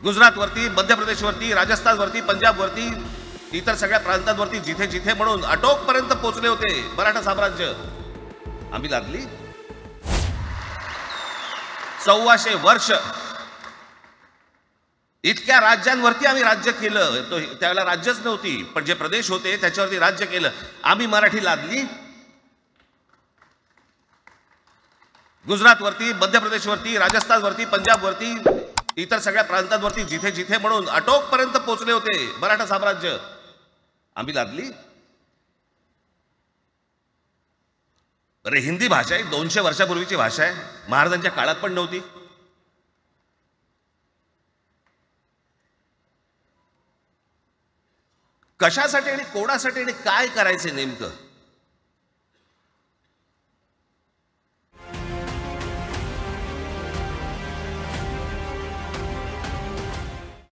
गुजरातवरती, मध्य प्रदेशवरती, राजस्थानवरती, पंजाबवरती, इतर सगळ्या प्रांतांवरती जिथे जिथे म्हणून अटोकपर्यंत पोहोचले होते मराठा साम्राज्य. आम्ही लादली 1400 वर्ष. इतक्या राज्यांवरती आम्ही राज्य केलं. त्यावेळेला राज्यच नव्हती, पण जे प्रदेश होते त्याच्यावरती राज्य केलं. आम्ही मराठी लादली गुजरातवरती, मध्य प्रदेशवरती, राजस्थानवरती, पंजाबवरती, इतर सगळ्या प्रांतांवरती जिथे जिथे म्हणून अटोकपर्यंत पोहोचले होते मराठा साम्राज्य. आम्ही लादली. अरे हिंदी भाषा आहे, 200 वर्षापूर्वीची भाषा आहे, महाराजांच्या काळात पण नव्हती. कशासाठी आणि कोणासाठी आणि काय करायचे नेमकं